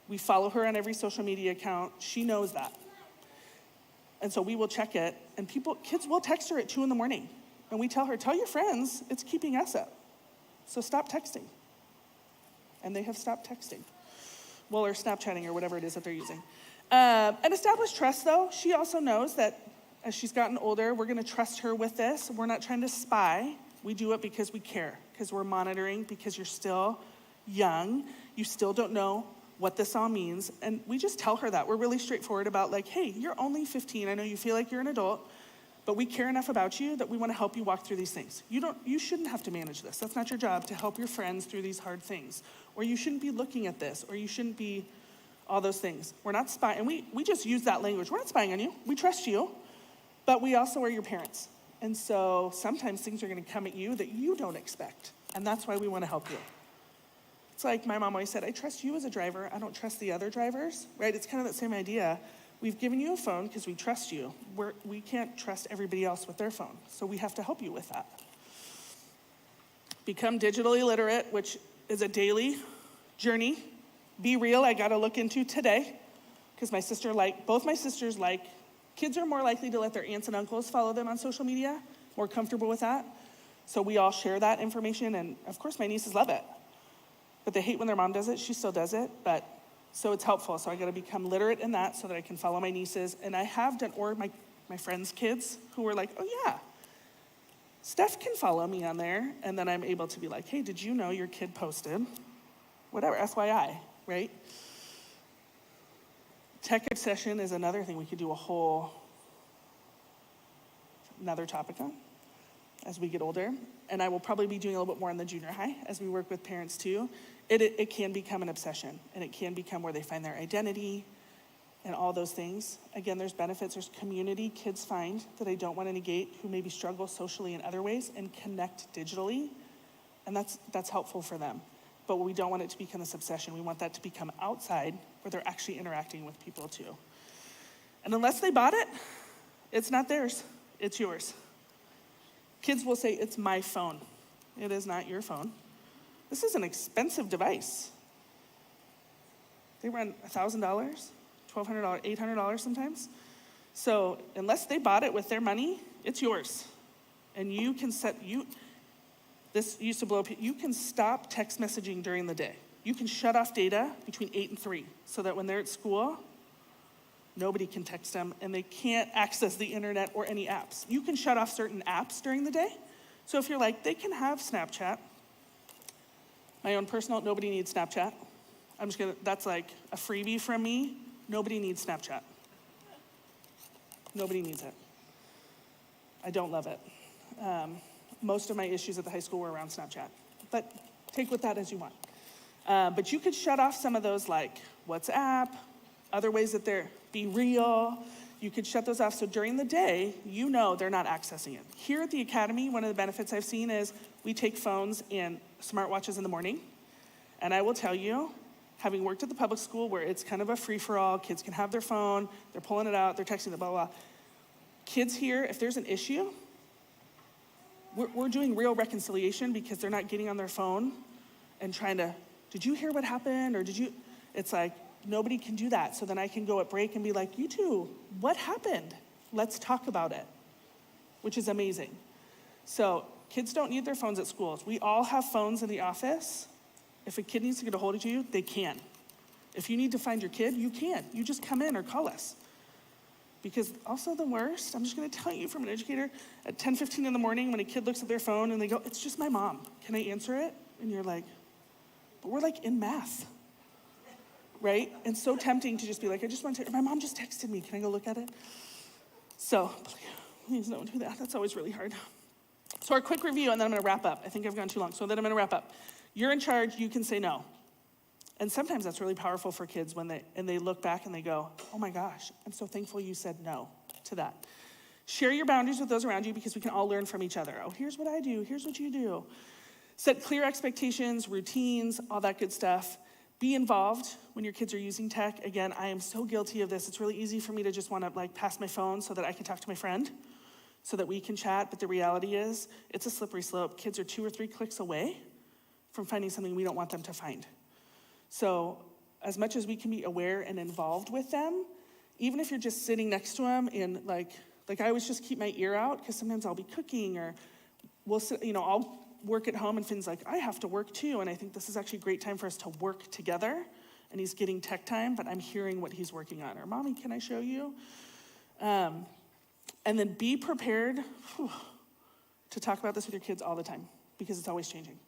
We follow her on every social media account. She knows that. And so we will check it, and kids will text her at 2 a.m, and we tell her, tell your friends it's keeping us up. So stop texting. And they have stopped texting. Well, or Snapchatting or whatever it is that they're using. And establish trust, though. She also knows that as she's gotten older, we're gonna trust her with this. We're not trying to spy. We do it because we care, because we're monitoring, because you're still young. You still don't know what this all means, and we just tell her that. We're really straightforward about like, hey, you're only 15. I know you feel like you're an adult, but we care enough about you that we want to help you walk through these things. You shouldn't have to manage this. That's not your job to help your friends through these hard things. Or you shouldn't be looking at this, or you shouldn't be all those things. We're not spying, and we just use that language. We're not spying on you. We trust you, but we also are your parents. And so sometimes things are going to come at you that you don't expect, and that's why we want to help you. It's like my mom always said, I trust you as a driver. I don't trust the other drivers, right? It's kind of that same idea. We've given you a phone because we trust you. We can't trust everybody else with their phone, so we have to help you with that. Become digitally literate, which is a daily journey. Be Real, I got to look into today because both my sisters kids are more likely to let their aunts and uncles follow them on social media, more comfortable with that. So we all share that information, and of course my nieces love it. But they hate when their mom does it. She still does it, but so it's helpful. So I got to become literate in that so that I can follow my nieces. And I have done, or my friends' kids who were like, oh yeah, Steph can follow me on there, and then I'm able to be like, hey, did you know your kid posted? Whatever, FYI, right? Tech obsession is another thing we could do another topic on as we get older. And I will probably be doing a little bit more in the junior high as we work with parents too. It can become an obsession, and it can become where they find their identity and all those things. Again, there's benefits, there's community kids find that I don't want to negate, who maybe struggle socially in other ways and connect digitally, and that's helpful for them. But we don't want it to become this obsession. We want that to become outside where they're actually interacting with people too. And unless they bought it, it's not theirs, it's yours. Kids will say, it's my phone. It is not your phone. This is an expensive device. They run $1,000, $1,200, $800 sometimes. So unless they bought it with their money, it's yours. And you can this used to blow up, you can stop text messaging during the day. You can shut off data between 8 and 3 so that when they're at school, nobody can text them and they can't access the internet or any apps. You can shut off certain apps during the day. So if you're like, they can have Snapchat. My own personal, nobody needs Snapchat. That's like a freebie from me. Nobody needs Snapchat. Nobody needs it. I don't love it. Most of my issues at the high school were around Snapchat. But take with that as you want. But you could shut off some of those like WhatsApp, other ways that they're Be Real. You could shut those off so during the day, you know they're not accessing it. Here at the academy, one of the benefits I've seen is we take phones and smartwatches in the morning. And I will tell you, having worked at the public school where it's kind of a free-for-all, kids can have their phone, they're pulling it out, they're texting it, blah, blah, blah. Kids here, if there's an issue, we're doing real reconciliation because they're not getting on their phone and trying to, did you hear what happened? Or it's like, nobody can do that. So then I can go at break and be like, you two, what happened? Let's talk about it, which is amazing. So kids don't need their phones at schools. We all have phones in the office. If a kid needs to get a hold of you, they can. If you need to find your kid, you can. You just come in or call us. Because also the worst, I'm just gonna tell you from an educator, at 10:15 in the morning when a kid looks at their phone and they go, it's just my mom, can I answer it? And you're like, but we're like in math. Right? And so tempting to just be like, I just want to, my mom just texted me. Can I go look at it? So please don't do that. That's always really hard. So our quick review, and then I'm going to wrap up. I think I've gone too long, so then I'm going to wrap up. You're in charge. You can say no. And sometimes that's really powerful for kids when they look back and they go, oh my gosh, I'm so thankful you said no to that. Share your boundaries with those around you because we can all learn from each other. Oh, here's what I do. Here's what you do. Set clear expectations, routines, all that good stuff. Be involved when your kids are using tech. Again, I am so guilty of this. It's really easy for me to just want to like pass my phone so that I can talk to my friend, so that we can chat. But the reality is, it's a slippery slope. Kids are 2 or 3 clicks away from finding something we don't want them to find. So as much as we can be aware and involved with them, even if you're just sitting next to them and like I always just keep my ear out because sometimes I'll be cooking or we'll sit, I'll work at home and Finn's like, I have to work too. And I think this is actually a great time for us to work together. And he's getting tech time, but I'm hearing what he's working on. Or, Mommy, can I show you? And then be prepared to talk about this with your kids all the time because it's always changing.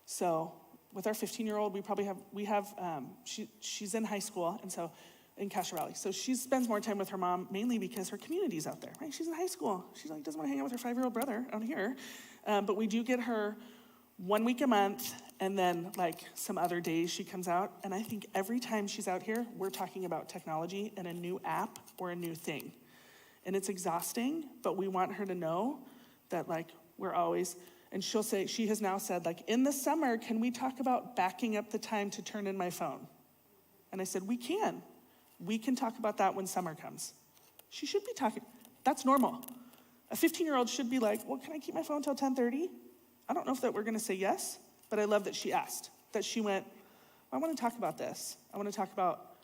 So with our 15-year-old, she's in high school, and so in Casharelli. So she spends more time with her mom, mainly because her community's out there, right? She's in high school. She's like, doesn't want to hang out with her 5-year-old brother out here. But we do get her 1 week a month, and then like some other days she comes out. And I think every time she's out here, we're talking about technology and a new app or a new thing. And it's exhausting, but we want her to know that like we're always, and she'll say, she has now said like, in the summer, can we talk about backing up the time to turn in my phone? And I said, we can. We can talk about that when summer comes. She should be talking, that's normal. A 15-year-old should be like, well, can I keep my phone till 10:30? I don't know if that we're gonna say yes, but I love that she asked, that she went, I wanna talk about this. I wanna talk about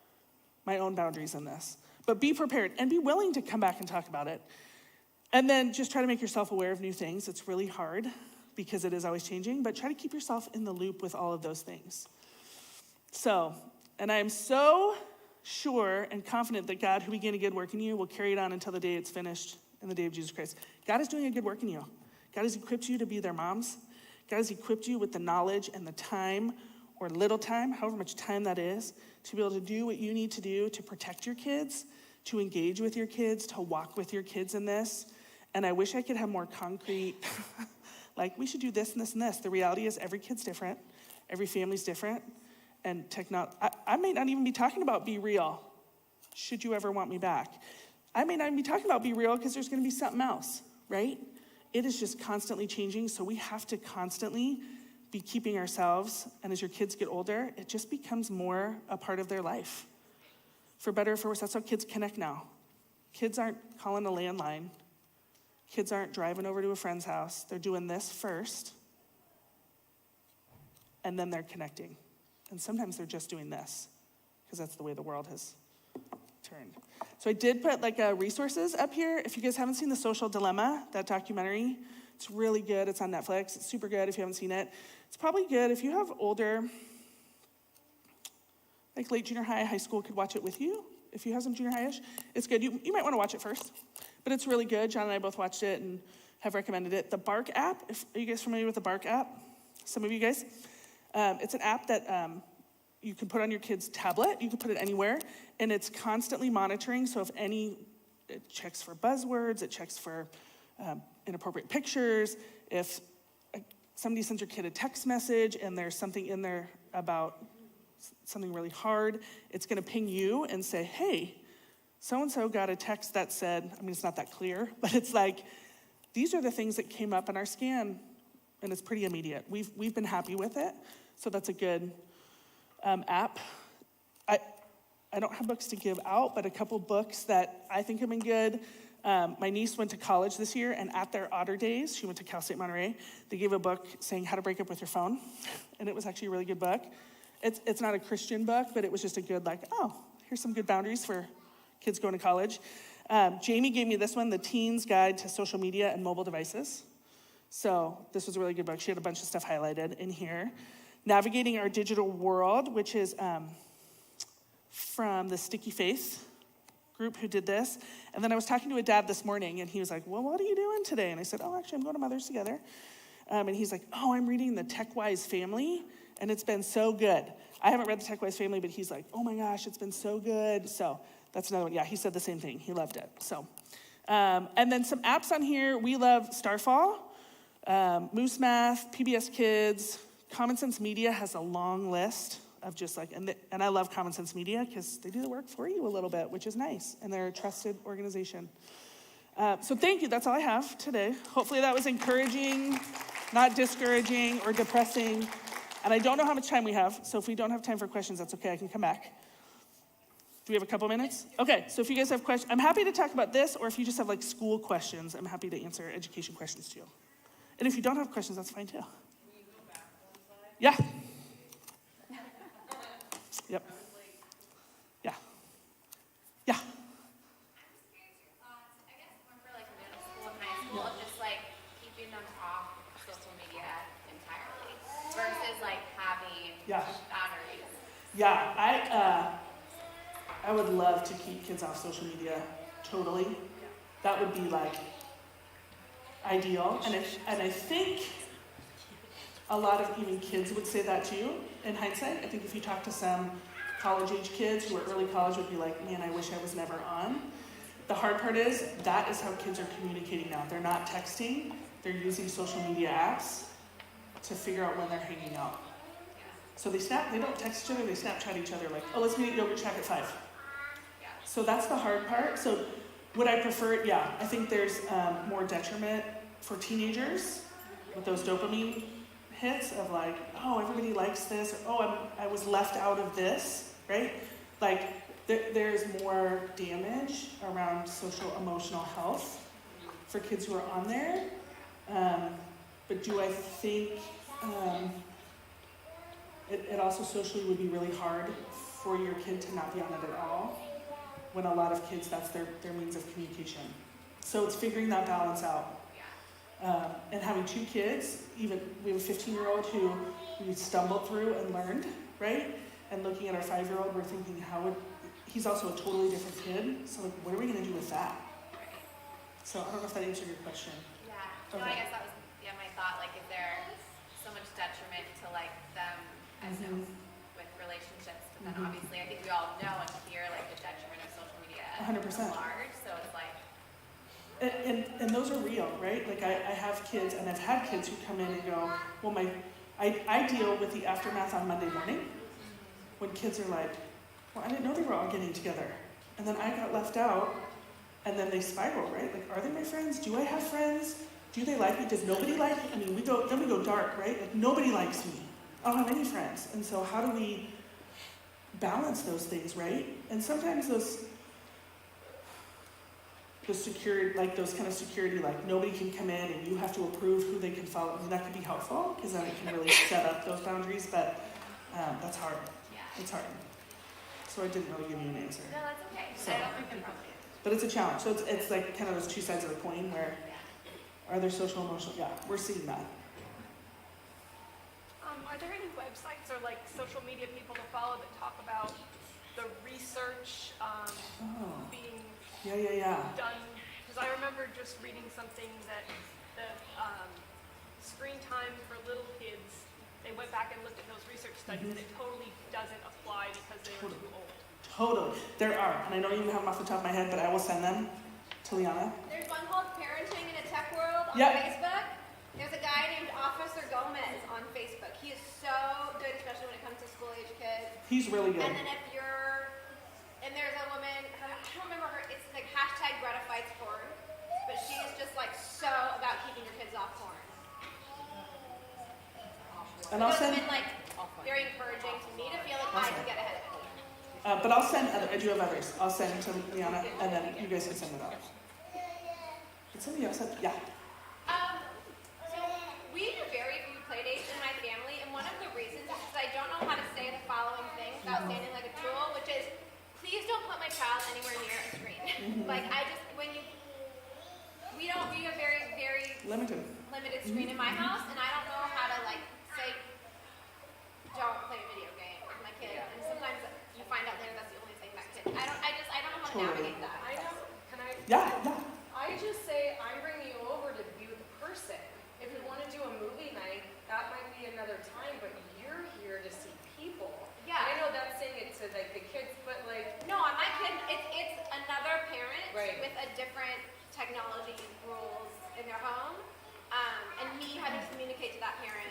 my own boundaries in this. But be prepared and be willing to come back and talk about it. And then just try to make yourself aware of new things. It's really hard because it is always changing, but try to keep yourself in the loop with all of those things. So, and I am so sure and confident that God, who began a good work in you, will carry it on until the day it's finished in the day of Jesus Christ. God is doing a good work in you. God has equipped you to be their moms. God has equipped you with the knowledge and the time, or little time, however much time that is, to be able to do what you need to do to protect your kids, to engage with your kids, to walk with your kids in this. And I wish I could have more concrete, like we should do this and this and this. The reality is every kid's different. Every family's different. And I may not even be talking about be real. Should you ever want me back? I may not even be talking about be real because there's going to be something else, right? It is just constantly changing. So we have to constantly be keeping ourselves. And as your kids get older, it just becomes more a part of their life. For better or for worse, that's how kids connect now. Kids aren't calling a landline. Kids aren't driving over to a friend's house. They're doing this first, and then they're connecting. And sometimes they're just doing this, because that's the way the world has turned. So I did put resources up here. If you guys haven't seen The Social Dilemma, that documentary, it's really good. It's on Netflix. It's super good if you haven't seen it. It's probably good if you have older, like late junior high, high school could watch it with you. If you have some junior high-ish, it's good. You might want to watch it first, but it's really good. John and I both watched it and have recommended it. The Bark app, are you guys familiar with the Bark app? Some of you guys. It's an app that you can put on your kid's tablet. You can put it anywhere, and it's constantly monitoring. So it checks for buzzwords, it checks for inappropriate pictures. If somebody sends your kid a text message and there's something in there about something really hard, it's going to ping you and say, hey, so-and-so got a text that said, it's not that clear, but it's like, these are the things that came up in our scan, and it's pretty immediate. We've been happy with it, so that's a good app. I don't have books to give out, but a couple books that I think have been good. My niece went to college this year, and at their Otter Days, she went to Cal State Monterey, they gave a book saying how to break up with your phone, and it was actually a really good book. It's not a Christian book, but it was just a good, here's some good boundaries for kids going to college. Jamie gave me this one, The Teen's Guide to Social Media and Mobile Devices. So this was a really good book. She had a bunch of stuff highlighted in here. Navigating Our Digital World, which is from the Sticky Faith group who did this. And then I was talking to a dad this morning, and he was like, well, what are you doing today? And I said, actually, I'm going to Mothers Together. And he's like, I'm reading the Tech-Wise Family, and it's been so good. I haven't read the Tech-Wise Family, but he's like, oh my gosh, it's been so good. So that's another one. Yeah, he said the same thing. He loved it. So, and then some apps on here. We love Starfall, Moose Math, PBS Kids. Common Sense Media has a long list of just and I love Common Sense Media because they do the work for you a little bit, which is nice, and they're a trusted organization. So thank you. That's all I have today. Hopefully that was encouraging, not discouraging or depressing. And I don't know how much time we have, so if we don't have time for questions, that's okay. I can come back. Do we have a couple minutes? Okay, so if you guys have questions, I'm happy to talk about this, or if you just have school questions, I'm happy to answer education questions too. And if you don't have questions, that's fine too. Yeah. Yep. Yeah. Yeah. I guess more for middle school and high school, of just keeping them off social media entirely versus having boundaries. Yeah, I would love to keep kids off social media totally. That would be ideal. And I think a lot of even kids would say that too, in hindsight. I think if you talk to some college-age kids who are early college would be like, man, I wish I was never on. The hard part is, that is how kids are communicating now. They're not texting, they're using social media apps to figure out when they're hanging out. So they don't text each other, they Snapchat each other let's meet at Yogurt Shack at 5. So that's the hard part. So would I prefer it? Yeah, I think there's more detriment for teenagers with those dopamine hits of everybody likes this, or I was left out of this, right? There's more damage around social emotional health for kids who are on there. But do I think it also socially would be really hard for your kid to not be on it at all, when a lot of kids, that's their means of communication. So it's figuring that balance out. And having 2 kids, even we have a 15-year-old who we stumbled through and learned, right? And looking at our 5-year-old, we're thinking, he's also a totally different kid, so what are we going to do with that? So I don't know if that answered your question. Yeah, Okay. I guess that was thought, like, is there so much detriment to, like, them as with relationships? But then obviously, I think we all know and hear, like, the detriment of social media 100%. at large. So it's like, And those are real, right? Like I have kids, and I've had kids who come in and go, well, I deal with the aftermath on Monday morning when kids are like, well, I didn't know they were all getting together. And then I got left out, and then they spiral, right? Like, are they my friends? Do I have friends? Do they like me? Does nobody like me? I mean, we go dark, right? Like, nobody likes me. I don't have any friends. And so how do we balance those things, right? And sometimes the security, like those kind of security, like nobody can come in and you have to approve who they can follow. And that can be helpful because then it can really set up those boundaries, but that's hard. yeah. It's hard. So I didn't really give you an answer. No, that's okay. So- I don't think I'm probably. But it's a challenge. So it's like kind of those two sides of the coin where are there social, emotional? Yeah, we're seeing that. Are there any websites or like social media people to follow that talk about the research being Yeah. done? Because I remember just reading something that the screen time for little kids, they went back and looked at those research studies and it totally doesn't apply because they were too old. Totally. There are. And I don't even have them off the top of my head, but I will send them to Liana. There's one called Parenting in a Tech World on Yep. Facebook. There's a guy named Officer Gomez on Facebook. He is so good, especially when it comes to school-age kids. He's really good. And then and there's a woman, I don't remember her, it's like hashtag Greta Fights Porn, but she is just like so about keeping your kids off porn. And I'll It's send, been like very encouraging to me to feel like I can get ahead of it. but I'll send, I do have others. I'll send to Liana, and then you guys can send it out. Did somebody else have, yeah. So we do very few play dates in my family, and one of the reasons is because I don't know how to say the following things without sounding like a tool, which is, please don't put my child anywhere near a screen. Like we have very, very Limited. screen in my house, and I don't know how to like say, don't play a video game with my kid. And sometimes you find out later that's the only thing that kid. I don't know how to navigate that. I know. Can I? Yeah. I just say I'm bringing you over to be with the person. If we want to do a movie night, that might be another time. But you're here to see people. Yeah. And I know that's saying it to like the kids, but like. No, on my kid, it's another parent Right. with a different technology rules in their home, and me having to communicate to that parent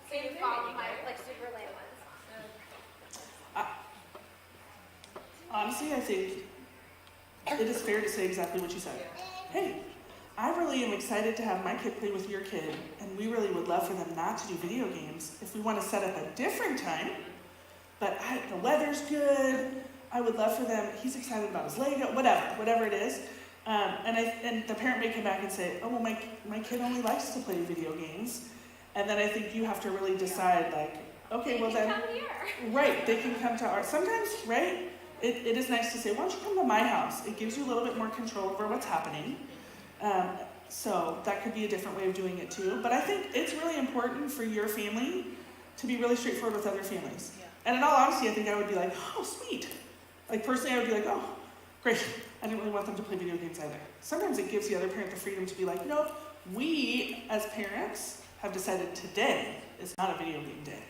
Same to thing, follow my right? like super lame ones. Honestly, I think it is fair to say exactly what you said. Hey, I really am excited to have my kid play with your kid, and we really would love for them not to do video games. If we want to set up a different time, but the weather's good, I would love for them, he's excited about his Lego, whatever it is. And the parent may come back and say, oh, well, my kid only likes to play video games. And then I think you have to really decide, like, okay, well then, Come here. right, they can come to our, sometimes, right, it is nice to say, why don't you come to my house? It gives you a little bit more control over what's happening. So that could be a different way of doing it too. But I think it's really important for your family to be really straightforward with other families. Yeah. And in all honesty, I think I would be like, oh, sweet. Like personally, I would be like, oh, great. I didn't really want them to play video games either. Sometimes it gives the other parent the freedom to be like, nope, we as parents have decided today is not a video game day.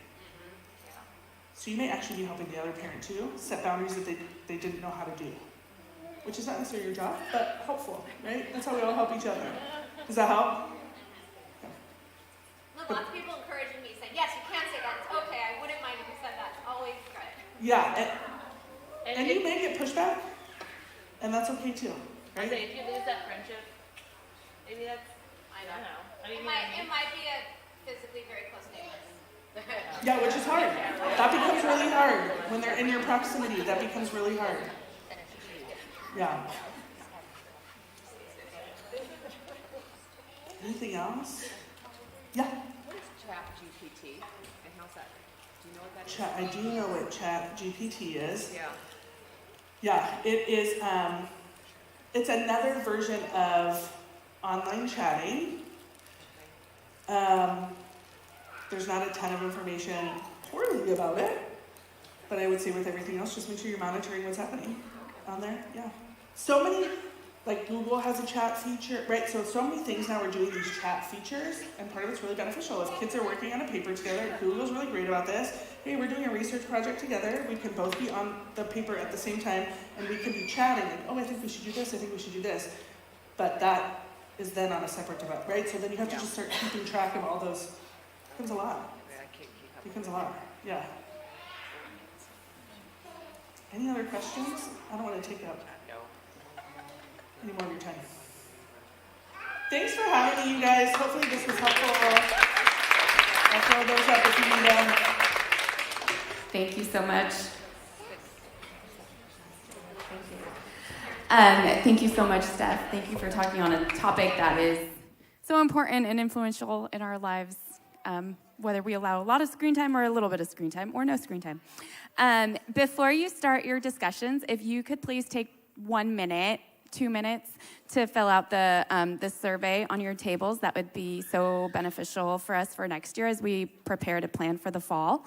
So you may actually be helping the other parent too, set boundaries that they didn't know how to do. Which is not necessarily your job, but helpful, right? That's how we all help each other. Does that help? Look, lots of people encouraging me, saying, yes, you can say that. It's okay. I wouldn't mind if you said that. It's always good. Yeah, and you may get pushback, and that's okay too, I right? say if you lose that friendship, maybe that's, I don't know. I mean, It might be a physically very close neighbor. Yeah, which is hard. That becomes really hard. When they're in your proximity, that becomes really hard. Yeah. Anything else? Yeah. what is Chat GPT and how's that? Do you know what that is? Chat. I do know what Chat GPT is. Yeah. Yeah, it is. It's another version of online chatting. There's not a ton of information poorly about it, but I would say with everything else, just make sure you're monitoring what's happening on there. Yeah. So many like Google has a chat feature, right? So many things now we're doing these chat features, and part of it's really beneficial. If kids are working on a paper together, Google's really great about this. Hey, we're doing a research project together. We can both be on the paper at the same time, and we can be chatting, like, oh, I think we should do this, I think we should do this. But that is then on a separate device, right? So then you have to just start keeping track of all those. It becomes a lot. It becomes a lot, yeah. Any other questions? I don't want to take up any more of your time. Thanks for having me, you guys. Hopefully this was helpful. I'll throw those up if you need them. Thank you so much. Thank you so much, Steph. Thank you for talking on a topic that is so important and influential in our lives, whether we allow a lot of screen time or a little bit of screen time or no screen time. Before you start your discussions, if you could please take 1 minute, 2 minutes to fill out the survey on your tables. That would be so beneficial for us for next year as we prepare to plan for the fall.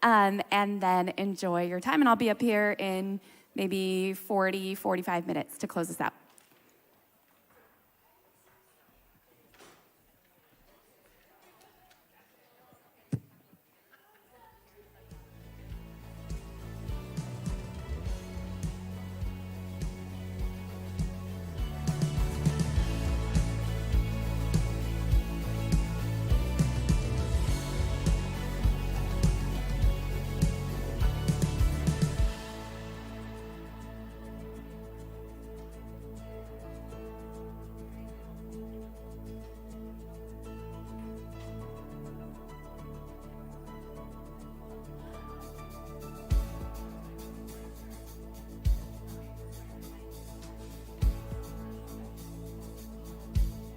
And then enjoy your time. And I'll be up here in maybe 40, 45 minutes to close this out.